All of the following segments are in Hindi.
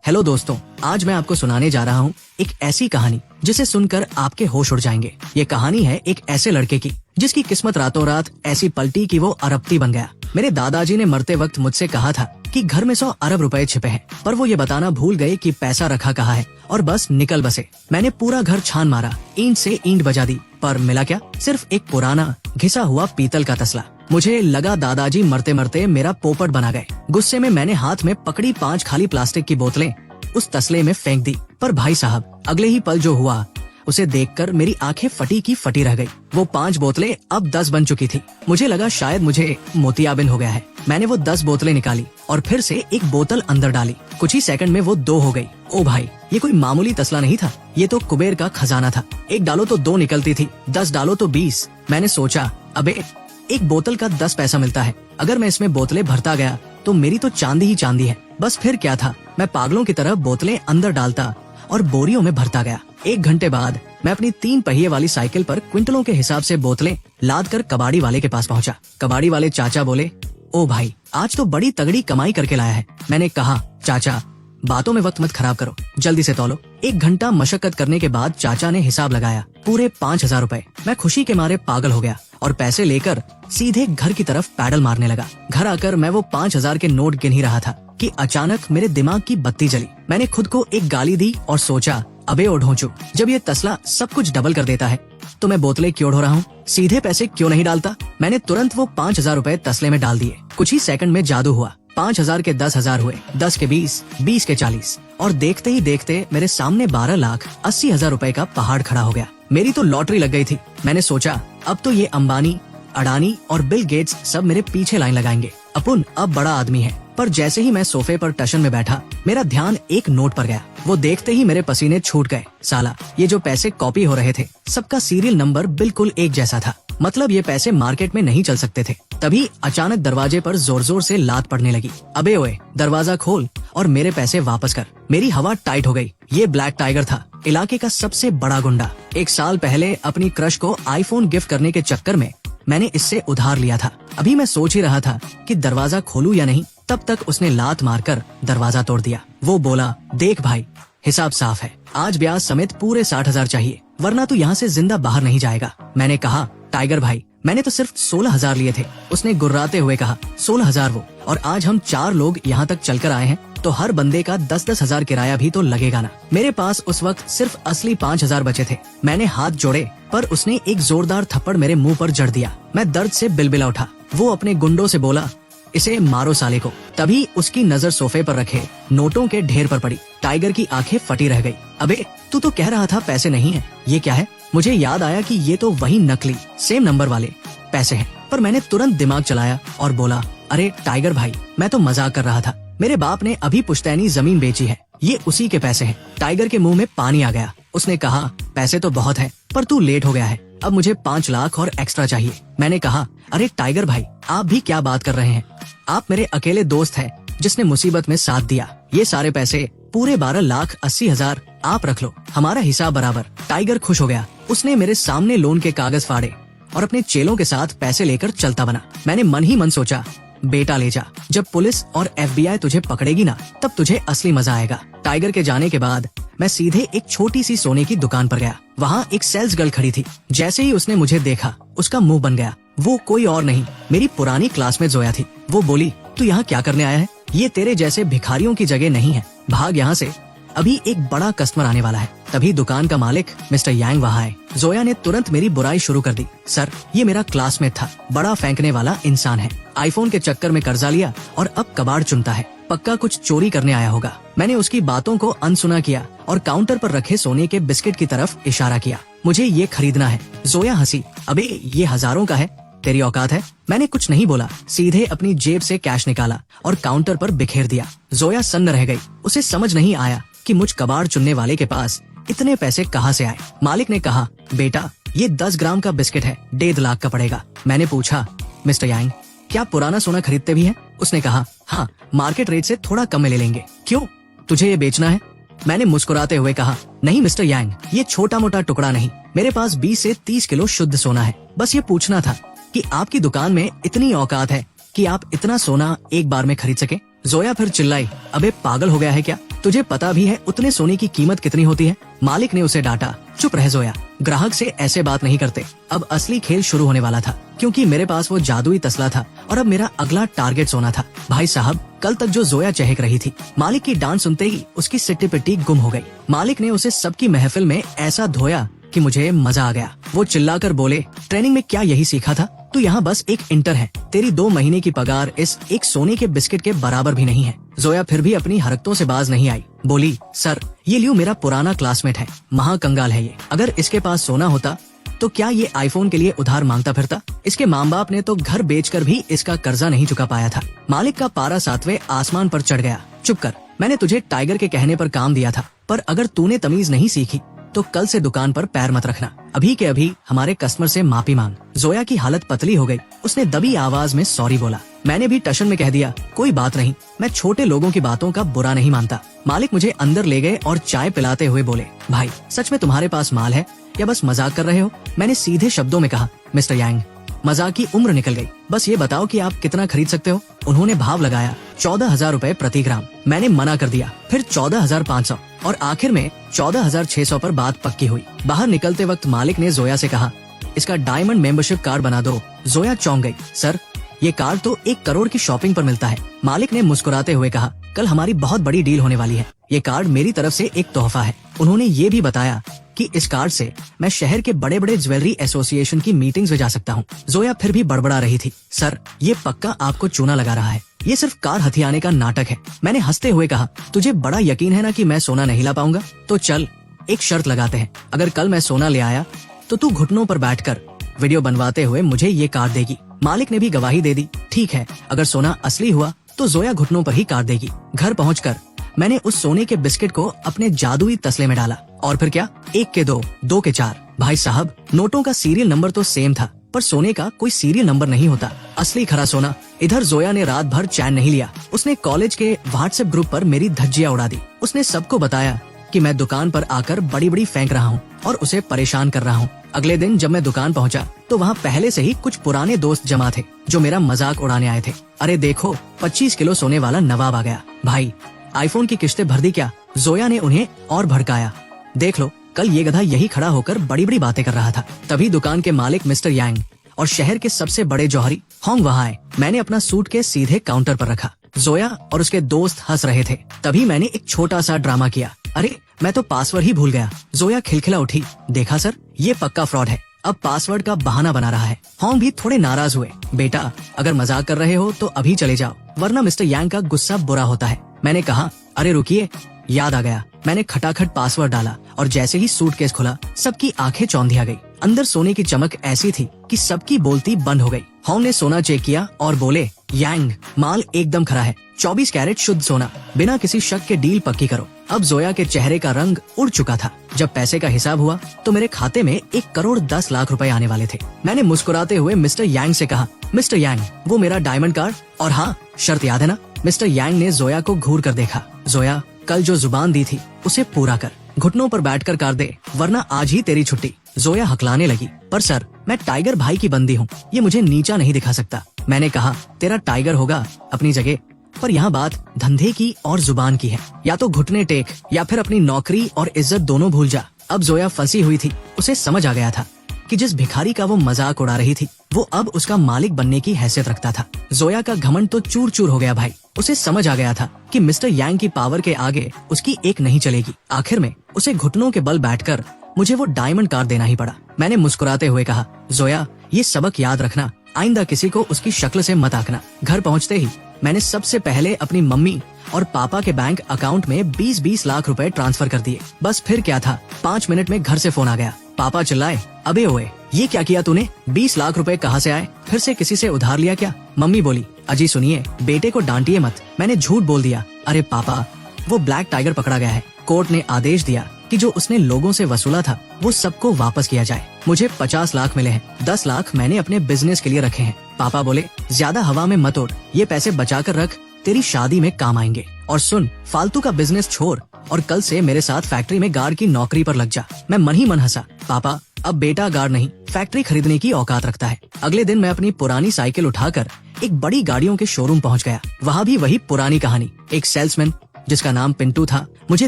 हेलो दोस्तों, आज मैं आपको सुनाने जा रहा हूँ एक ऐसी कहानी जिसे सुनकर आपके होश उड़ जाएंगे। ये कहानी है एक ऐसे लड़के की जिसकी किस्मत रातों रात ऐसी पलटी कि वो अरबपति बन गया। मेरे दादाजी ने मरते वक्त मुझसे कहा था कि घर में 100 अरब रुपए छिपे हैं, पर वो ये बताना भूल गए कि पैसा रखा कहाँ है और बस निकल बसे। मैंने पूरा घर छान मारा, ईंट से ईंट बजा दी, पर मिला क्या? सिर्फ एक पुराना घिसा हुआ पीतल का तसला। मुझे लगा दादाजी मरते मरते मेरा पोपट बना गए। गुस्से में मैंने हाथ में पकड़ी 5 खाली प्लास्टिक की बोतलें उस तसले में फेंक दी। पर भाई साहब, अगले ही पल जो हुआ उसे देखकर मेरी आंखें फटी की फटी रह गई। वो 5 बोतलें अब 10 बन चुकी थी। मुझे लगा शायद मुझे मोतियाबिंद हो गया है। मैंने वो 10 बोतलें निकाली और फिर से एक बोतल अंदर डाली। कुछ ही सेकंड में वो 2 हो गई। ओ भाई, ये कोई मामूली तसला नहीं था, ये तो कुबेर का खजाना था। एक डालो तो 2 निकलती थी, 10 डालो तो 20। मैंने सोचा, अबे एक बोतल का 10 पैसा मिलता है, अगर मैं इसमें बोतलें भरता गया तो मेरी तो चांदी ही चांदी है। बस फिर क्या था, मैं पागलों की तरह बोतलें अंदर डालता और बोरियों में भरता गया। 1 घंटे बाद मैं अपनी 3 पहिए वाली साइकिल पर क्विंटलों के हिसाब से बोतलें लाद कर कबाड़ी वाले के पास पहुंचा। कबाड़ी वाले चाचा बोले, ओ भाई, आज तो बड़ी तगड़ी कमाई करके लाया है। मैंने कहा, चाचा बातों में वक्त मत खराब करो, जल्दी से तौलो। 1 घंटा मशक्कत करने के बाद चाचा ने हिसाब लगाया, पूरे 5000 रुपए। मैं खुशी के मारे पागल हो गया और पैसे लेकर सीधे घर की तरफ पैडल मारने लगा। घर आकर मैं वो 5000 के नोट गिन ही रहा था कि अचानक मेरे दिमाग की बत्ती जली। मैंने खुद को एक गाली दी और सोचा, अबे ओ ढोंचू, जब ये तसला सब कुछ डबल कर देता है तो मैं बोतलें क्यों ढो रहा हूँ? सीधे पैसे क्यों नहीं डालता? मैंने तुरंत वो 5000 रुपए तसले में डाल दिए। कुछ ही सेकंड में जादू हुआ। 5000 के 10,000 हुए, 10 के 20, 20 के 40 और देखते ही देखते मेरे सामने 12,80,000 रुपए का पहाड़ खड़ा हो गया। मेरी तो लॉटरी लग गई थी। मैंने सोचा, अब तो ये अंबानी, अडानी और बिल गेट्स सब मेरे पीछे लाइन लगाएंगे। अपुन अब बड़ा आदमी है। पर जैसे ही मैं सोफे पर टशन में बैठा, मेरा ध्यान एक नोट पर गया। वो देखते ही मेरे पसीने छूट गए। साला, ये जो पैसे कॉपी हो रहे थे, सबका सीरियल नंबर बिल्कुल एक जैसा था। मतलब ये पैसे मार्केट में नहीं चल सकते थे। तभी अचानक दरवाजे पर जोर जोर से लात पड़ने लगी। अबे ओए, दरवाजा खोल और मेरे पैसे वापस कर। मेरी हवा टाइट हो गई। ये ब्लैक टाइगर था, इलाके का सबसे बड़ा गुंडा। 1 साल पहले अपनी क्रश को आईफोन गिफ्ट करने के चक्कर में मैंने इससे उधार लिया था। अभी मैं सोच ही रहा था कि दरवाजा खोलूं या नहीं, तब तक उसने लात मारकर दरवाजा तोड़ दिया। वो बोला, देख भाई, हिसाब साफ है, आज ब्याज समेत पूरे 60,000 चाहिए, वरना तू यहाँ से जिंदा बाहर नहीं जाएगा। मैंने कहा, टाइगर भाई, मैंने तो सिर्फ 16,000 लिए थे। उसने गुर्राते हुए कहा, 16,000 वो, और आज हम 4 लोग यहाँ तक चलकर आए हैं तो हर बंदे का 10-10 हजार किराया भी तो लगेगा ना। मेरे पास उस वक्त सिर्फ असली 5,000 बचे थे। मैंने हाथ जोड़े पर उसने एक जोरदार थप्पड़ मेरे मुंह पर जड़ दिया। मैं दर्द से बिलबिला उठा। वो अपने गुंडों से बोला, इसे मारो साले को। तभी उसकी नजर सोफे पर रखे नोटों के ढेर पर पड़ी। टाइगर की आंखें फटी रह गई। अबे तू तो कह रहा था पैसे नहीं है, ये क्या है? मुझे याद आया कि ये तो वही नकली सेम नंबर वाले पैसे हैं। पर मैंने तुरंत दिमाग चलाया और बोला, अरे टाइगर भाई, मैं तो मजाक कर रहा था। मेरे बाप ने अभी पुश्तैनी जमीन बेची है, ये उसी के पैसे हैं। टाइगर के मुंह में पानी आ गया। उसने कहा, पैसे तो बहुत है, पर तू लेट हो गया है, अब मुझे 5 लाख और एक्स्ट्रा चाहिए। मैंने कहा, अरे टाइगर भाई, आप भी क्या बात कर रहे हैं? आप मेरे अकेले दोस्त हैं जिसने मुसीबत में साथ दिया। ये सारे पैसे पूरे 12,80,000 आप रख लो, हमारा हिसाब बराबर। टाइगर खुश हो गया। उसने मेरे सामने लोन के कागज फाड़े और अपने चेलों के साथ पैसे लेकर चलता बना। मैंने मन ही मन सोचा, बेटा ले जा, जब पुलिस और FBI तुझे पकड़ेगी ना, तब तुझे असली मजा आएगा। टाइगर के जाने के बाद मैं सीधे एक छोटी सी सोने की दुकान पर गया। वहाँ एक सेल्स गर्ल खड़ी थी। जैसे ही उसने मुझे देखा, उसका मुंह बन गया। वो कोई और नहीं, मेरी पुरानी क्लासमेट जोया थी। वो बोली, तू यहाँ क्या करने आया है? ये तेरे जैसे भिखारियों की जगह नहीं है, भाग यहाँ से, अभी एक बड़ा कस्टमर आने वाला है। तभी दुकान का मालिक मिस्टर यांग वहाँ आए। जोया ने तुरंत मेरी बुराई शुरू कर दी। सर, ये मेरा क्लासमेट था, बड़ा फेंकने वाला इंसान है, आईफोन के चक्कर में कर्जा लिया और अब कबाड़ चुनता है, पक्का कुछ चोरी करने आया होगा। मैंने उसकी बातों को अनसुना किया और काउंटर पर रखे सोने के बिस्किट की तरफ इशारा किया। मुझे ये खरीदना है। जोया हंसी, अबे ये हजारों का है, तेरी औकात है? मैंने कुछ नहीं बोला, सीधे अपनी जेब से कैश निकाला और काउंटर पर बिखेर दिया। जोया सन्न रह गई। उसे समझ नहीं आया कि मुझ कबाड़ चुनने वाले के पास इतने पैसे कहाँ से आए। मालिक ने कहा, बेटा ये 10 ग्राम का बिस्किट है, 1.5 लाख का पड़ेगा। मैंने पूछा, मिस्टर यांग, क्या पुराना सोना खरीदते भी हैं? उसने कहा, हाँ, मार्केट रेट से थोड़ा कम में ले लेंगे। क्यों, तुझे ये बेचना है? मैंने मुस्कुराते हुए कहा, नहीं मिस्टर यांग, ये छोटा मोटा टुकड़ा नहीं, मेरे पास 20 से 30 किलो शुद्ध सोना है। बस ये पूछना था कि आपकी दुकान में इतनी औकात है कि आप इतना सोना एक बार में खरीद सके। जोया फिर चिल्लाई, अबे पागल हो गया है क्या? तुझे पता भी है उतने सोने की कीमत कितनी होती है? मालिक ने उसे डांटा। चुप रह जोया, ग्राहक से ऐसे बात नहीं करते। अब असली खेल शुरू होने वाला था, क्योंकि मेरे पास वो जादुई तसला था और अब मेरा अगला टारगेट सोना था। भाई साहब, कल तक जो जोया चहक रही थी, मालिक की डांट सुनते ही उसकी सिट्टी पिट्टी गुम हो गई। मालिक ने उसे सबकी महफिल में ऐसा धोया कि मुझे मजा आ गया। वो चिल्लाकर बोले, ट्रेनिंग में क्या यही सीखा था? तू यहाँ बस एक इंटर है, तेरी 2 महीने की पगार इस एक सोने के बिस्किट के बराबर भी नहीं है। जोया फिर भी अपनी हरकतों से बाज नहीं आई। बोली, सर ये लियो मेरा पुराना क्लासमेट है, महाकंगाल है ये। अगर इसके पास सोना होता तो क्या ये आईफोन के लिए उधार मांगता फिरता? इसके माँ बाप ने तो घर बेचकर भी इसका कर्जा नहीं चुका पाया था। मालिक का पारा 7वें आसमान पर चढ़ गया। चुप कर, मैंने तुझे टाइगर के कहने पर काम दिया था, पर अगर तूने तमीज नहीं सीखी तो कल से दुकान पर पैर मत रखना। अभी के अभी हमारे कस्टमर से माफी मांग। जोया की हालत पतली हो गई। उसने दबी आवाज में सॉरी बोला। मैंने भी टशन में कह दिया, कोई बात नहीं, मैं छोटे लोगों की बातों का बुरा नहीं मानता। मालिक मुझे अंदर ले गए और चाय पिलाते हुए बोले, भाई सच में तुम्हारे पास माल है या बस मजाक कर रहे हो? मैंने सीधे शब्दों में कहा, मिस्टर यांग, मजाक की उम्र निकल गई, बस ये बताओ कि आप कितना खरीद सकते हो? उन्होंने भाव लगाया, 14,000 रुपए प्रति ग्राम। मैंने मना कर दिया, फिर 14,500 और आखिर में 14,600 पर बात पक्की हुई। बाहर निकलते वक्त मालिक ने जोया से कहा, इसका डायमंड मेंबरशिप कार्ड बना दो। जोया चौंक गई। सर, ये कार्ड तो 1 करोड़ की शॉपिंग पर मिलता है। मालिक ने मुस्कुराते हुए कहा, कल हमारी बहुत बड़ी डील होने वाली है, ये कार्ड मेरी तरफ से एक तोहफा है। उन्होंने ये भी बताया कि इस कार्ड से मैं शहर के बड़े बड़े ज्वेलरी एसोसिएशन की मीटिंग्स में जा सकता हूँ। जोया फिर भी बड़बड़ा रही थी, सर ये पक्का आपको चूना लगा रहा है, ये सिर्फ कार हथियाने का नाटक है। मैंने हंसते हुए कहा, तुझे बड़ा यकीन है ना कि मैं सोना नहीं ला पाऊंगा? तो चल एक शर्त लगाते हैं, अगर कल मैं सोना ले आया तो तू घुटनों पर बैठकर वीडियो बनवाते हुए मुझे ये कार्ड देगी। मालिक ने भी गवाही दे दी। ठीक है, अगर सोना असली हुआ तो जोया घुटनों पर ही कार्ड देगी। घर पहुंचकर मैंने उस सोने के बिस्किट को अपने जादुई तसले में डाला और फिर क्या, 1 के 2, 2 के 4। भाई साहब, नोटों का सीरियल नंबर तो सेम था, पर सोने का कोई सीरियल नंबर नहीं होता। असली खरा सोना। इधर जोया ने रात भर चैन नहीं लिया। उसने कॉलेज के व्हाट्सएप ग्रुप पर मेरी धज्जियां उड़ा दी। उसने सबको बताया कि मैं दुकान पर आकर बड़ी बड़ी फेंक रहा हूँ और उसे परेशान कर रहा हूँ। अगले दिन जब मैं दुकान पहुँचा तो वहाँ पहले से ही कुछ पुराने दोस्त जमा थे जो मेरा मजाक उड़ाने आए थे। अरे देखो, 25 किलो सोने वाला नवाब आ गया। भाई, आईफोन की किस्तें भर दी क्या? जोया ने उन्हें और भड़काया। देख लो, कल ये गधा यही खड़ा होकर बड़ी बड़ी बातें कर रहा था। तभी दुकान के मालिक मिस्टर यांग और शहर के सबसे बड़े जौहरी होंग वहाँ आए। मैंने अपना सूटकेस सीधे काउंटर पर रखा। जोया और उसके दोस्त हंस रहे थे। तभी मैंने एक छोटा सा ड्रामा किया। अरे, मैं तो पासवर्ड ही भूल गया। जोया खिलखिला उठी। देखा सर, ये पक्का फ्रॉड है, अब पासवर्ड का बहाना बना रहा है। होंग भी थोड़े नाराज हुए। बेटा, अगर मजाक कर रहे हो तो अभी चले जाओ, वरना मिस्टर यांग का गुस्सा बुरा होता है। मैंने कहा, अरे रुकिए, याद आ गया। मैंने खटाखट पासवर्ड डाला और जैसे ही सूटकेस खुला, सबकी आंखें चौंधिया गई। अंदर सोने की चमक ऐसी थी कि सबकी बोलती बंद हो गई। होंग ने सोना चेक किया और बोले, यांग, माल एकदम खरा है, 24 कैरेट शुद्ध सोना, बिना किसी शक के डील पक्की करो। अब जोया के चेहरे का रंग उड़ चुका था। जब पैसे का हिसाब हुआ तो मेरे खाते में 1 करोड़ 10 लाख रुपए आने वाले थे। मैंने मुस्कुराते हुए मिस्टर यांग से कहा, मिस्टर यांग, वो मेरा डायमंड कार्ड, और हाँ, शर्त याद है ना? मिस्टर यांग ने जोया को घूर कर देखा। जोया, कल जो जुबान दी थी उसे पूरा कर, घुटनों पर बैठकर कर दे, वरना आज ही तेरी छुट्टी। जोया हकलाने लगी, पर सर, मैं टाइगर भाई की बंदी हूँ, ये मुझे नीचा नहीं दिखा सकता। मैंने कहा, तेरा टाइगर होगा अपनी जगह, पर यहाँ बात धंधे की और जुबान की है। या तो घुटने टेक या फिर अपनी नौकरी और इज्जत दोनों भूल जा। अब जोया फंसी हुई थी। उसे समझ आ गया था कि जिस भिखारी का वो मजाक उड़ा रही थी, वो अब उसका मालिक बनने की हैसियत रखता था। जोया का घमंड तो चूर चूर हो गया। भाई, उसे समझ आ गया था कि मिस्टर यांग की पावर के आगे उसकी एक नहीं चलेगी। आखिर में उसे घुटनों के बल बैठकर मुझे वो डायमंड कार्ड देना ही पड़ा। मैंने मुस्कुराते हुए कहा, जोया, ये सबक याद रखना, आइंदा किसी को उसकी शक्ल से मत आंकना। घर पहुँचते ही मैंने सबसे पहले अपनी मम्मी और पापा के बैंक अकाउंट में 20-20 लाख रुपए ट्रांसफर कर दिए। बस फिर क्या था, 5 मिनट में घर से फोन आ गया। पापा चिल्लाए, अबे ओए, ये क्या किया तूने? 20 लाख रुपए कहाँ से आए? फिर से किसी से उधार लिया क्या? मम्मी बोली, अजी सुनिए, बेटे को डांटिए मत। मैंने झूठ बोल दिया, अरे पापा, वो ब्लैक टाइगर पकड़ा गया है। कोर्ट ने आदेश दिया कि जो उसने लोगों से वसूला था वो सबको वापस किया जाए। मुझे 50 लाख मिले हैं, 10 लाख मैंने अपने बिजनेस के लिए रखे हैं। पापा बोले, ज्यादा हवा में मत उड़, ये पैसे बचा कर रख, तेरी शादी में काम आएंगे। और सुन, फालतू का बिजनेस छोड़ और कल से मेरे साथ फैक्ट्री में गार्ड की नौकरी पर लग जा। मैं मन ही मन हंसा। पापा, अब बेटा गार्ड नहीं, फैक्ट्री खरीदने की औकात रखता है। अगले दिन मैं अपनी पुरानी साइकिल उठाकर एक बड़ी गाड़ियों के शोरूम पहुंच गया। वहाँ भी वही पुरानी कहानी। एक सेल्समैन जिसका नाम पिंटू था, मुझे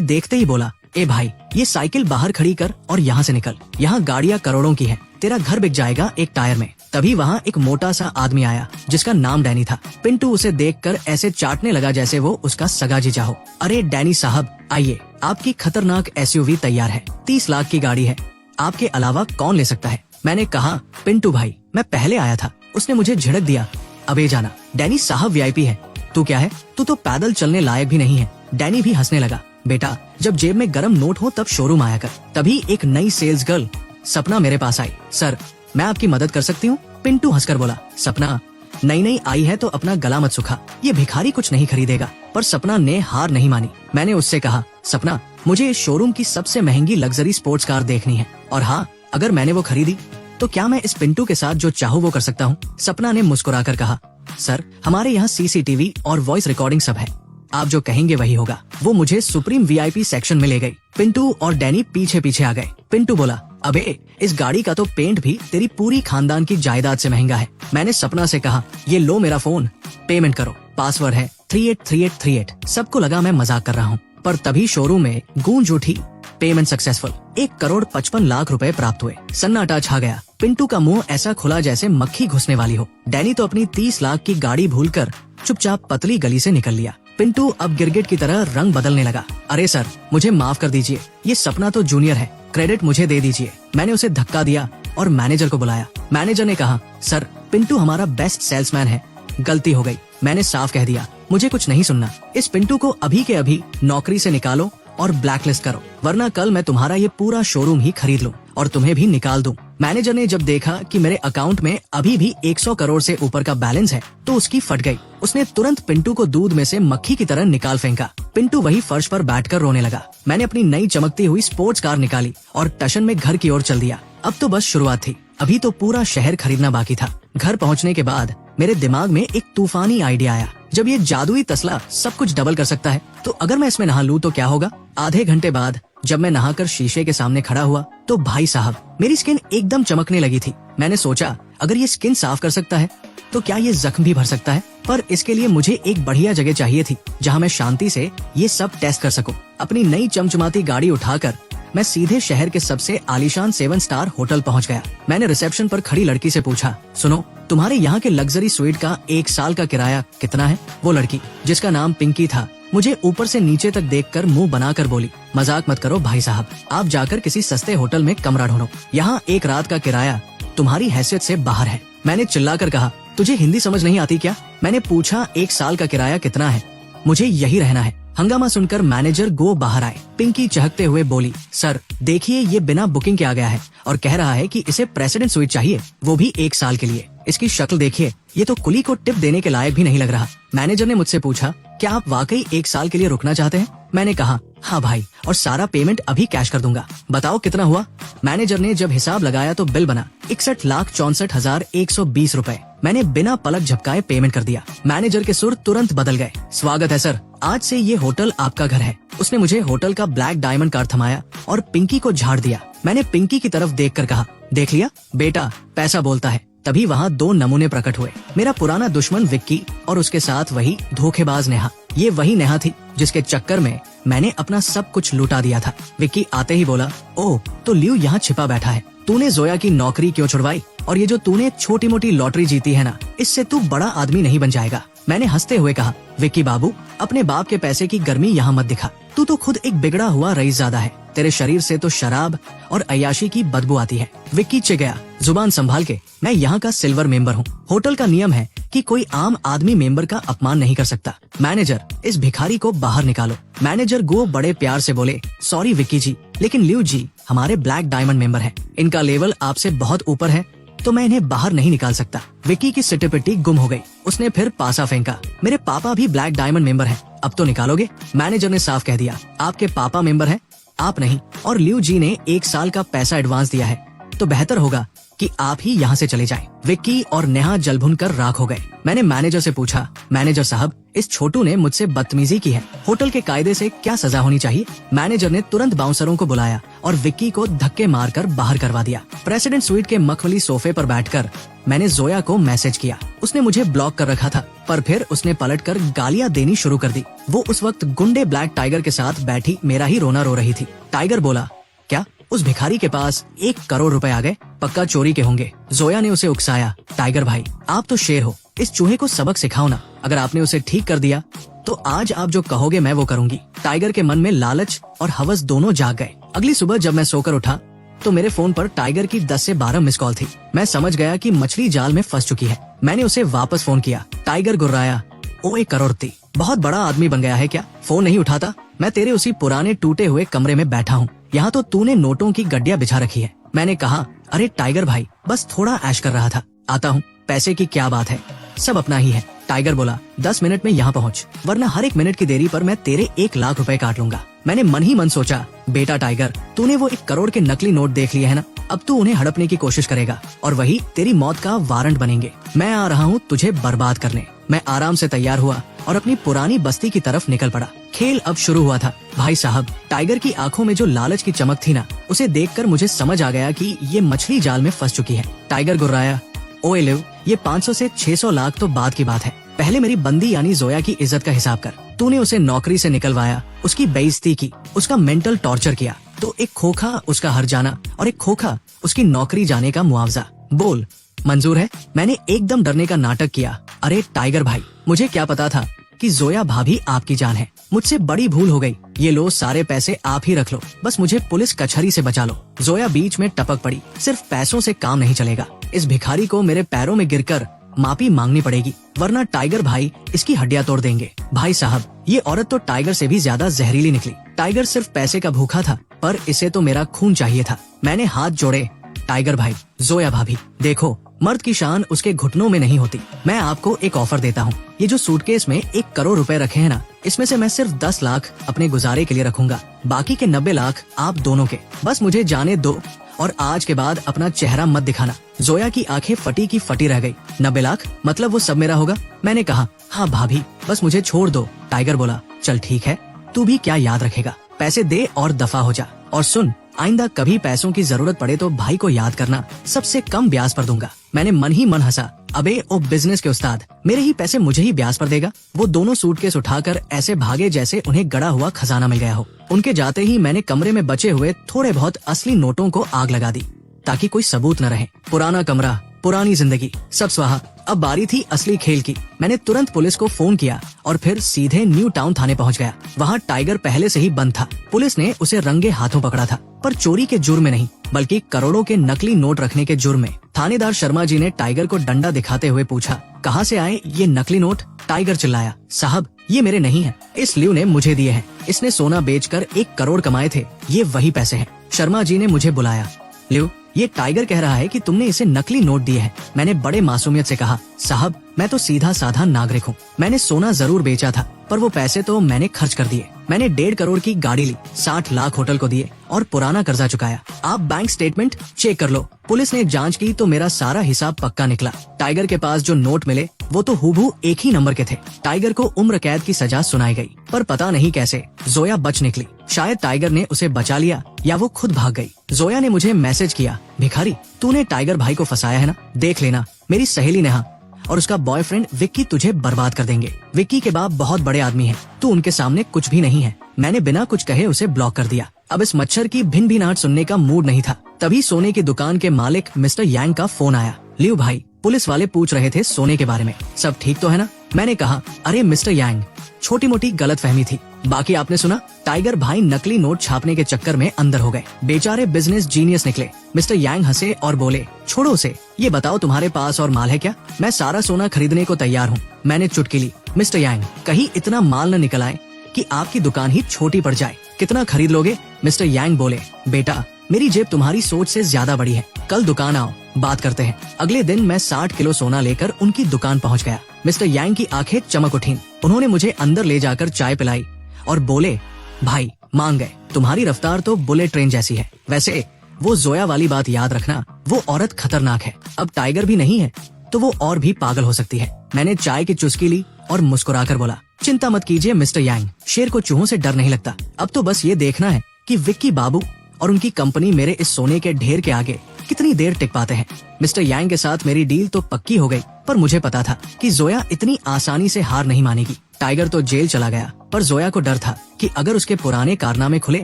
देखते ही बोला, ए भाई, ये साइकिल बाहर खड़ी कर और यहाँ से निकल। यहाँ गाड़ियाँ करोड़ों की हैं, तेरा घर बिक जाएगा एक टायर में। तभी वहाँ एक मोटा सा आदमी आया जिसका नाम डैनी था। पिंटू उसे देखकर ऐसे चाटने लगा जैसे वो उसका सगा जीजा हो। अरे डैनी साहब, आइए, आपकी खतरनाक एसयूवी तैयार है। 30 लाख की गाड़ी है, आपके अलावा कौन ले सकता है। मैंने कहा, पिंटू भाई, मैं पहले आया था। उसने मुझे झिड़क दिया, अबे जाना, डैनी साहब वीआईपी है, तू क्या है, तू तो पैदल चलने लायक भी नहीं है। डैनी भी हंसने लगा, बेटा, जब जेब में गरम नोट हो तब शोरूम आया कर। तभी एक नई सेल्स गर्ल सपना मेरे पास आई। सर, मैं आपकी मदद कर सकती हूँ। पिंटू हंसकर बोला, सपना, नई आई है तो अपना गला मत सुखा, ये भिखारी कुछ नहीं खरीदेगा। पर सपना ने हार नहीं मानी। मैंने उससे कहा, सपना, मुझे इस शोरूम की सबसे महंगी लग्जरी स्पोर्ट्स कार देखनी है, और हाँ, अगर मैंने वो खरीदी तो क्या मैं इस पिंटू के साथ जो चाहूँ वो कर सकता हूँ। सपना ने मुस्कुराकर कहा, सर, हमारे यहाँ सीसीटीवी और वॉइस रिकॉर्डिंग सब है, आप जो कहेंगे वही होगा। वो मुझे सुप्रीम वीआईपी सेक्शन में ले गई। पिंटू और डैनी पीछे पीछे आ गए। पिंटू बोला, अबे, इस गाड़ी का तो पेंट भी तेरी पूरी खानदान की जायदाद से महंगा है। मैंने सपना से कहा, ये लो मेरा फोन, पेमेंट करो, पासवर्ड है 383838। सबको लगा मैं मजाक कर रहा हूँ, पर तभी शोरूम में गूंज उठी, पेमेंट सक्सेसफुल। 1,55,00,000 रुपए प्राप्त हुए। सन्नाटा छा गया। पिंटू का मुंह ऐसा खुला जैसे मक्खी घुसने वाली हो। डैनी तो अपनी 30 लाख की गाड़ी भूलकर चुपचाप पतली गली से निकल लिया। पिंटू अब गिरगिट की तरह रंग बदलने लगा। अरे सर, मुझे माफ कर दीजिए, ये सपना तो जूनियर है, क्रेडिट मुझे दे दीजिए। मैंने उसे धक्का दिया और मैनेजर को बुलाया। मैनेजर ने कहा, सर, पिंटू हमारा बेस्ट सेल्समैन है, गलती हो गई। मैंने साफ कह दिया, मुझे कुछ नहीं सुनना। इस पिंटू को अभी के अभी नौकरी से निकालो और ब्लैकलिस्ट करो, वरना कल मैं तुम्हारा ये पूरा शोरूम ही खरीद लूं और तुम्हें भी निकाल दूं। मैनेजर ने जब देखा कि मेरे अकाउंट में अभी भी 100 करोड़ से ऊपर का बैलेंस है तो उसकी फट गई। उसने तुरंत पिंटू को दूध में से मक्खी की तरह निकाल फेंका। पिंटू वही फर्श पर बैठकर रोने लगा। मैंने अपनी नई चमकती हुई स्पोर्ट्स कार निकाली और टशन में घर की ओर चल दिया। अब तो बस शुरुआत थी, अभी तो पूरा शहर खरीदना बाकी था। घर पहुँचने के बाद मेरे दिमाग में एक तूफानी आइडिया आया। जब ये जादुई तसला सब कुछ डबल कर सकता है तो अगर मैं इसमें नहा लूं तो क्या होगा। आधे घंटे बाद जब मैं नहाकर शीशे के सामने खड़ा हुआ तो भाई साहब, मेरी स्किन एकदम चमकने लगी थी। मैंने सोचा, अगर ये स्किन साफ कर सकता है तो क्या ये जख्म भी भर सकता है। पर इसके लिए मुझे एक बढ़िया जगह चाहिए थी जहाँ मैं शांति से ये सब टेस्ट कर सकूं। अपनी नई चमचमाती गाड़ी उठाकर मैं सीधे शहर के सबसे आलीशान 7 स्टार होटल पहुंच गया। मैंने रिसेप्शन पर खड़ी लड़की से पूछा, सुनो, तुम्हारे यहाँ के लग्जरी स्वीट का 1 साल का किराया कितना है। वो लड़की, जिसका नाम पिंकी था, मुझे ऊपर से नीचे तक देखकर मुंह बनाकर बोली, मजाक मत करो भाई साहब, आप जाकर किसी सस्ते होटल में कमरा ढूंढो, यहाँ 1 रात का किराया तुम्हारी हैसियत से बाहर है। मैंने चिल्लाकर कहा, तुझे हिंदी समझ नहीं आती क्या। मैंने पूछा, 1 साल का किराया कितना है, मुझे यही रहना है। हंगामा सुनकर मैनेजर गो बाहर आए। पिंकी चहकते हुए बोली, सर देखिए, ये बिना बुकिंग के आ गया है और कह रहा है कि इसे प्रेसिडेंट स्वीट चाहिए, वो भी 1 साल के लिए। इसकी शक्ल देखिए, ये तो कुली को टिप देने के लायक भी नहीं लग रहा। मैनेजर ने मुझसे पूछा, क्या आप वाकई 1 साल के लिए रुकना चाहते हैं। मैंने कहा, हाँ भाई, और सारा पेमेंट अभी कैश कर दूंगा। बताओ कितना हुआ। मैनेजर ने जब हिसाब लगाया तो बिल बना 61,64,120 रुपए। मैंने बिना पलक झपकाए पेमेंट कर दिया। मैनेजर के सुर तुरंत बदल गए। स्वागत है सर, आज से ये होटल आपका घर है। उसने मुझे होटल का ब्लैक डायमंड कार्ड थमाया और पिंकी को झाड़ दिया। मैंने पिंकी की तरफ देखकर कहा, देख लिया बेटा, पैसा बोलता है। तभी वहाँ 2 नमूने प्रकट हुए। मेरा पुराना दुश्मन विक्की और उसके साथ वही धोखेबाज नेहा। ये वही नेहा थी जिसके चक्कर में मैंने अपना सब कुछ लुटा दिया था। विक्की आते ही बोला, ओह, तो लियो यहाँ छिपा बैठा है। तूने जोया की नौकरी क्यों छुड़वाई, और ये जो तूने छोटी मोटी लॉटरी जीती है ना, इससे तू बड़ा आदमी नहीं बन जाएगा। मैंने हंसते हुए कहा, विक्की बाबू, अपने बाप के पैसे की गर्मी यहाँ मत दिखा। तू तो खुद एक बिगड़ा हुआ रईसज़ादा है। तेरे शरीर से तो शराब और अय्याशी की बदबू आती है। विक्की चिढ़ गया, जुबान संभाल के, मैं यहाँ का सिल्वर मेंबर हूँ। होटल का नियम है कि कोई आम आदमी मेंबर का अपमान नहीं कर सकता। मैनेजर, इस भिखारी को बाहर निकालो। मैनेजर गो बड़े प्यार से बोले, सॉरी विक्की जी, लेकिन लियो जी हमारे ब्लैक डायमंड मेंबर हैं। इनका लेवल आपसे बहुत ऊपर है तो मैं इन्हें बाहर नहीं निकाल सकता। विक्की की सिटी-पिटी गुम हो गई। उसने फिर पासा फेंका, मेरे पापा भी ब्लैक डायमंड मेंबर हैं, अब तो निकालोगे। मैनेजर ने साफ कह दिया, आपके पापा मेंबर हैं, आप नहीं। और लियो जी ने 1 साल का पैसा एडवांस दिया है, तो बेहतर होगा कि आप ही यहाँ से चले जाएं। विक्की और नेहा जल भुन कर राख हो गए। मैंने मैनेजर से पूछा, मैनेजर साहब, इस छोटू ने मुझसे बदतमीजी की है, होटल के कायदे से क्या सजा होनी चाहिए। मैनेजर ने तुरंत बाउंसरों को बुलाया और विक्की को धक्के मारकर बाहर करवा दिया। प्रेसिडेंट स्वीट के मखमली सोफे पर बैठकर मैंने जोया को मैसेज किया। उसने मुझे ब्लॉक कर रखा था, पर फिर उसने पलटकर गालियां देनी शुरू कर दी। वो उस वक्त गुंडे ब्लैक टाइगर के साथ बैठी मेरा ही रोना रो रही थी। टाइगर बोला, क्या उस भिखारी के पास 1 करोड़ रुपए आ गए? पक्का चोरी के होंगे। जोया ने उसे उकसाया, टाइगर भाई आप तो शेर हो, इस चूहे को सबक सिखाओ ना। अगर आपने उसे ठीक कर दिया तो आज आप जो कहोगे मैं वो करूंगी। टाइगर के मन में लालच और हवस दोनों जाग गए। अगली सुबह जब मैं सोकर उठा तो मेरे फोन पर टाइगर की 10 से 12 मिस कॉल थी। मैं समझ गया कि मछली जाल में फंस चुकी है। मैंने उसे वापस फोन किया। टाइगर गुर्राया, ओ 1 करोड़पति, बहुत बड़ा आदमी बन गया है क्या? फोन नहीं उठाता? मैं तेरे उसी पुराने टूटे हुए कमरे में बैठा हूँ। यहाँ तो तूने नोटों की गड्डियाँ बिछा रखी है। मैंने कहा, अरे टाइगर भाई बस थोड़ा ऐश कर रहा था, आता हूँ। पैसे की क्या बात है, सब अपना ही है। टाइगर बोला, 10 मिनट में यहाँ पहुँच, वरना हर 1 मिनट की देरी पर मैं तेरे 1 लाख रुपए काट लूंगा। मैंने मन ही मन सोचा, बेटा टाइगर, तूने वो 1 करोड़ के नकली नोट देख लिए है ना, अब तू उन्हें हड़पने की कोशिश करेगा और वही तेरी मौत का वारंट बनेंगे। मैं आ रहा हूँ तुझे बर्बाद करने। मैं आराम से तैयार हुआ और अपनी पुरानी बस्ती की तरफ निकल पड़ा। खेल अब शुरू हुआ था। भाई साहब, टाइगर की आंखों में जो लालच की चमक थी ना, उसे देखकर मुझे समझ आ गया कि ये मछली जाल में फंस चुकी है। टाइगर गुर्राया, ओए लिव, ये 500 से 600 लाख तो बाद की बात है, पहले मेरी बंदी यानी जोया की इज्जत का हिसाब कर। तूने उसे नौकरी से निकलवाया, उसकी बेइज्जती की, उसका मेंटल टॉर्चर किया, तो एक खोखा उसका हर जाना और एक खोखा उसकी नौकरी जाने का मुआवजा। बोल, मंजूर है? मैंने एकदम डरने का नाटक किया। अरे टाइगर भाई, मुझे क्या पता था कि जोया भाभी आपकी जान है। मुझसे बड़ी भूल हो गई। ये लो, सारे पैसे आप ही रख लो, बस मुझे पुलिस कचहरी से बचा लो। जोया बीच में टपक पड़ी, सिर्फ पैसों से काम नहीं चलेगा। इस भिखारी को मेरे पैरों में गिरकर माफी मांगनी पड़ेगी, वरना टाइगर भाई इसकी हड्डियां तोड़ देंगे। भाई साहब, ये औरत तो टाइगर से भी ज्यादा जहरीली निकली। टाइगर सिर्फ पैसे का भूखा था, पर इसे तो मेरा खून चाहिए था। मैंने हाथ जोड़े, टाइगर भाई, जोया भाभी, देखो, मर्द की शान उसके घुटनों में नहीं होती। मैं आपको एक ऑफर देता हूँ। ये जो सूटकेस में 1 करोड़ रुपए रखे हैं ना, इसमें से मैं सिर्फ 10 लाख अपने गुजारे के लिए रखूंगा, बाकी के 90 लाख आप दोनों के। बस मुझे जाने दो और आज के बाद अपना चेहरा मत दिखाना। जोया की आंखें फटी की फटी रह गई। 90 लाख मतलब वो सब मेरा होगा? मैंने कहा, हाँ भाभी, बस मुझे छोड़ दो। टाइगर बोला, चल ठीक है, तू भी क्या याद रखेगा, पैसे दे और दफा हो जा। और सुन, आइंदा कभी पैसों की जरूरत पड़े तो भाई को याद करना, सबसे कम ब्याज पर दूंगा। मैंने मन ही मन हंसा, अबे ओ बिजनेस के उस्ताद, मेरे ही पैसे मुझे ही ब्याज पर देगा? वो दोनों सूटकेस उठाकर ऐसे भागे जैसे उन्हें गड़ा हुआ खजाना मिल गया हो। उनके जाते ही मैंने कमरे में बचे हुए थोड़े बहुत असली नोटों को आग लगा दी, ताकि कोई सबूत न रहे। पुराना कमरा, पुरानी जिंदगी, सब स्वाहा। अब बारी थी असली खेल की। मैंने तुरंत पुलिस को फोन किया और फिर सीधे न्यू टाउन थाने पहुंच गया। वहां टाइगर पहले से ही बंद था। पुलिस ने उसे रंगे हाथों पकड़ा था, पर चोरी के जुर्म में नहीं, बल्कि करोड़ों के नकली नोट रखने के जुर्म में। थानेदार शर्मा जी ने टाइगर को डंडा दिखाते हुए पूछा, कहाँ से आए ये नकली नोट? टाइगर चिल्लाया, साहब ये मेरे नहीं है, इस लिव ने मुझे दिए हैं। इसने सोना बेचकर 1 करोड़ कमाए थे, ये वही पैसे हैं। शर्मा जी ने मुझे बुलाया, लिव, ये टाइगर कह रहा है कि तुमने इसे नकली नोट दिए हैं। मैंने बड़े मासूमियत से कहा, साहब मैं तो सीधा साधा नागरिक हूँ। मैंने सोना जरूर बेचा था, पर वो पैसे तो मैंने खर्च कर दिए। मैंने 1.5 करोड़ की गाड़ी ली, 60 लाख होटल को दिए और पुराना कर्जा चुकाया। आप बैंक स्टेटमेंट चेक कर लो। पुलिस ने जांच की तो मेरा सारा हिसाब पक्का निकला। टाइगर के पास जो नोट मिले वो तो हूबहू एक ही नंबर के थे। टाइगर को उम्र कैद की सजा सुनाई गई, पर पता नहीं कैसे जोया बच निकली। शायद टाइगर ने उसे बचा लिया या वो खुद भाग गई। जोया ने मुझे मैसेज किया, भिखारी तूने टाइगर भाई को फंसाया है ना, देख लेना मेरी सहेली नेहा और उसका बॉयफ्रेंड विक्की तुझे बर्बाद कर देंगे। विक्की के बाप बहुत बड़े आदमी हैं, तू उनके सामने कुछ भी नहीं है। मैंने बिना कुछ कहे उसे ब्लॉक कर दिया। अब इस मच्छर की भिन भिनाहट सुनने का मूड नहीं था। तभी सोने की दुकान के मालिक मिस्टर यांग का फोन आया। लियो भाई, पुलिस वाले पूछ रहे थे सोने के बारे में, सब ठीक तो है ना? मैंने कहा, अरे मिस्टर यांग, छोटी मोटी गलतफहमी थी, बाकी आपने सुना? टाइगर भाई नकली नोट छापने के चक्कर में अंदर हो गए। बेचारे बिजनेस जीनियस निकले। मिस्टर यांग हंसे और बोले, छोड़ो उसे, ये बताओ तुम्हारे पास और माल है क्या? मैं सारा सोना खरीदने को तैयार हूँ। मैंने चुटकी ली, मिस्टर यांग कहीं इतना माल न निकल आए कि आपकी दुकान ही छोटी पड़ जाए। कितना खरीद लोगे? मिस्टर यांग बोले, बेटा मेरी जेब तुम्हारी सोच से ज्यादा बड़ी है, कल दुकान आओ, बात करते हैं। अगले दिन मैं 60 किलो सोना लेकर उनकी दुकान पहुंच गया। मिस्टर यांग की आंखें चमक उठी। उन्होंने मुझे अंदर ले जाकर चाय पिलाई और बोले, भाई मान गए, तुम्हारी रफ्तार तो बुलेट ट्रेन जैसी है। वैसे वो जोया वाली बात याद रखना, वो औरत खतरनाक है। अब टाइगर भी नहीं है तो वो और भी पागल हो सकती है। मैंने चाय की चुस्की ली और मुस्कुराकर बोला, चिंता मत कीजिए मिस्टर यांग, शेर को चूहों से डर नहीं लगता। अब तो बस ये देखना है कि विक्की बाबू और उनकी कंपनी मेरे इस सोने के ढेर के आगे कितनी देर टिक पाते हैं। मिस्टर यांग के साथ मेरी डील तो पक्की हो गई, पर मुझे पता था कि जोया इतनी आसानी से हार नहीं मानेगी। टाइगर तो जेल चला गया, पर जोया को डर था कि अगर उसके पुराने कारनामे खुले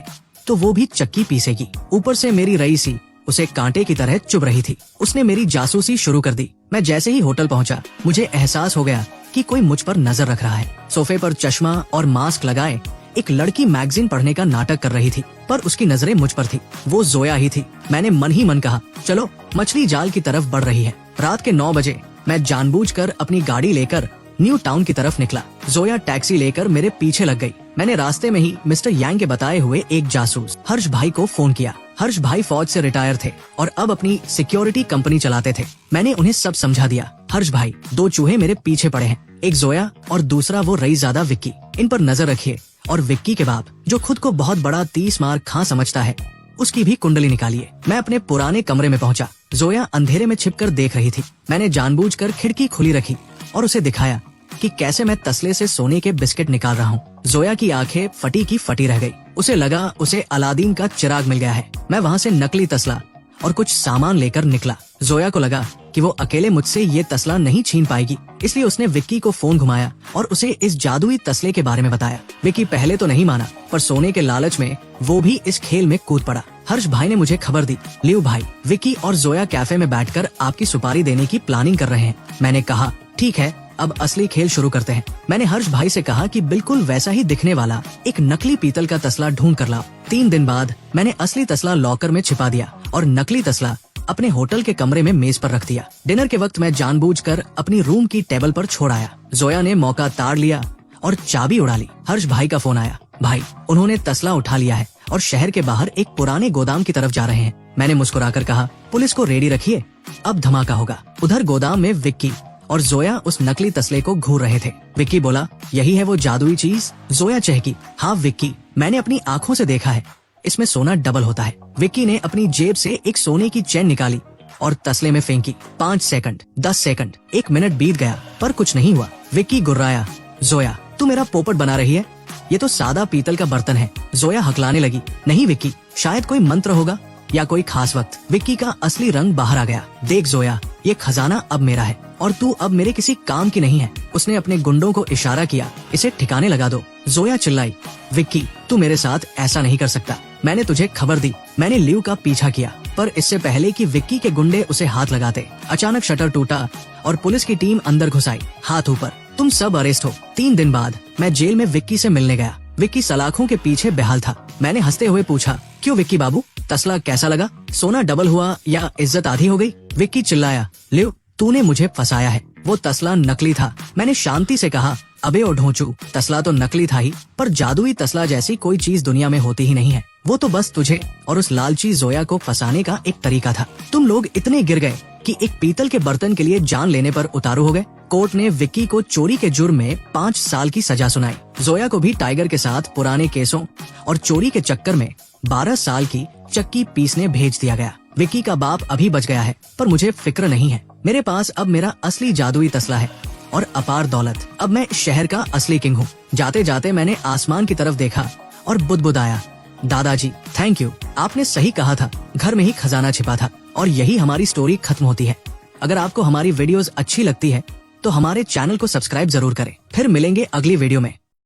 तो वो भी चक्की पीसेगी। ऊपर से मेरी रईसी उसे कांटे की तरह चुभ रही थी। उसने मेरी जासूसी शुरू कर दी। मैं जैसे ही होटल पहुंचा, मुझे एहसास हो गया कि कोई मुझ पर नजर रख रहा है। सोफे पर चश्मा और मास्क लगाए एक लड़की मैगजीन पढ़ने का नाटक कर रही थी, पर उसकी नजरें मुझ पर थी। वो जोया ही थी। मैंने मन ही मन कहा, चलो मछली जाल की तरफ बढ़ रही है। रात के 9 बजे मैं जानबूझकर अपनी गाड़ी लेकर न्यू टाउन की तरफ निकला। जोया टैक्सी लेकर मेरे पीछे लग गई। मैंने रास्ते में ही मिस्टर यांग के बताए हुए एक जासूस हर्ष भाई को फोन किया। हर्ष भाई फौज से रिटायर थे और अब अपनी सिक्योरिटी कंपनी चलाते थे। मैंने उन्हें सब समझा दिया। हर्ष भाई, 2 चूहे मेरे पीछे पड़े हैं, एक जोया और दूसरा वो रईज़ादा विक्की। इन पर नजर रखिए और विक्की के बाप, जो खुद को बहुत बड़ा 30 मार खां समझता है, उसकी भी कुंडली निकालिए। मैं अपने पुराने कमरे में पहुंचा। जोया अंधेरे में छिपकर देख रही थी। मैंने जानबूझकर खिड़की खुली रखी और उसे दिखाया कि कैसे मैं तसले से सोने के बिस्किट निकाल रहा हूँ। जोया की आंखें फटी की फटी रह गई। उसे लगा उसे अलादीन का चिराग मिल गया है। मैं वहाँ से नकली तसला और कुछ सामान लेकर निकला। जोया को लगा कि वो अकेले मुझसे ये तसला नहीं छीन पाएगी, इसलिए उसने विक्की को फोन घुमाया और उसे इस जादुई तसले के बारे में बताया। विक्की पहले तो नहीं माना, पर सोने के लालच में वो भी इस खेल में कूद पड़ा। हर्ष भाई ने मुझे खबर दी, लियो भाई, विक्की और जोया कैफे में बैठकर आपकी सुपारी देने की प्लानिंग कर रहे हैं। मैंने कहा, ठीक है, अब असली खेल शुरू करते हैं। मैंने हर्ष भाई से कहा कि बिल्कुल वैसा ही दिखने वाला एक नकली पीतल का तसला ढूंढ कर लाओ। 3 दिन बाद मैंने असली तसला लॉकर में छिपा दिया और नकली तसला अपने होटल के कमरे में मेज पर रख दिया। डिनर के वक्त मैं जानबूझकर अपनी रूम की टेबल पर छोड़ आया। जोया ने मौका ताड़ लिया और चाबी उड़ा ली। हर्ष भाई का फोन आया, भाई उन्होंने तसला उठा लिया है और शहर के बाहर एक पुराने गोदाम की तरफ जा रहे हैं। मैंने मुस्कुराकर कहा, पुलिस को रेडी रखिए, अब धमाका होगा। उधर गोदाम में विक्की और जोया उस नकली तसले को घूर रहे थे। विक्की बोला, यही है वो जादुई चीज? जोया चहकी, हाँ विक्की, मैंने अपनी आंखों से देखा है, इसमें सोना डबल होता है। विक्की ने अपनी जेब से एक सोने की चेन निकाली और तसले में फेंकी। 5 सेकंड, 10 सेकंड, 1 मिनट बीत गया, पर कुछ नहीं हुआ। विक्की गुर्राया, जोया तू मेरा पोपट बना रही है, ये तो सादा पीतल का बर्तन है। जोया हकलाने लगी, नहीं विक्की, शायद कोई मंत्र होगा या कोई खास वक्त। विक्की का असली रंग बाहर आ गया। देख जोया, ये खजाना अब मेरा है और तू अब मेरे किसी काम की नहीं है। उसने अपने गुंडों को इशारा किया, इसे ठिकाने लगा दो। जोया चिल्लाई, विक्की तू मेरे साथ ऐसा नहीं कर सकता, मैंने तुझे खबर दी। मैंने लियो का पीछा किया, पर इससे पहले कि विक्की के गुंडे उसे हाथ लगाते, अचानक शटर टूटा और पुलिस की टीम अंदर घुस आई। हाथ ऊपर, तुम सब अरेस्ट हो। 3 दिन बाद मैं जेल में विक्की से मिलने गया। विक्की सलाखों के पीछे बेहाल था। मैंने हंसते हुए पूछा, क्यों विक्की बाबू, तसला कैसा लगा? सोना डबल हुआ या इज्जत आधी हो गई? विक्की चिल्लाया, लियो तूने मुझे फंसाया है, वो तसला नकली था। मैंने शांति से कहा, अबे ओ ढोंचू, तसला तो नकली था ही, पर जादुई तसला जैसी कोई चीज दुनिया में होती ही नहीं है। वो तो बस तुझे और उस लालची जोया को फंसाने का एक तरीका था। तुम लोग इतने गिर गए कि एक पीतल के बर्तन के लिए जान लेने पर उतारू हो गए। कोर्ट ने विक्की को चोरी के जुर्म में 5 साल की सजा सुनाई। जोया को भी टाइगर के साथ पुराने केसों और चोरी के चक्कर में 12 साल की चक्की पीसने भेज दिया गया। विक्की का बाप अभी बच गया है, पर मुझे फिक्र नहीं है। मेरे पास अब मेरा असली जादुई तसला है और अपार दौलत। अब मैं शहर का असली किंग हूँ। जाते जाते मैंने आसमान की तरफ देखा और बुदबुदाया, दादाजी थैंक यू, आपने सही कहा था, घर में ही खजाना छिपा था। और यही हमारी स्टोरी खत्म होती है। अगर आपको हमारी वीडियोस अच्छी लगती है तो हमारे चैनल को सब्सक्राइब जरूर करें। फिर मिलेंगे अगली वीडियो में।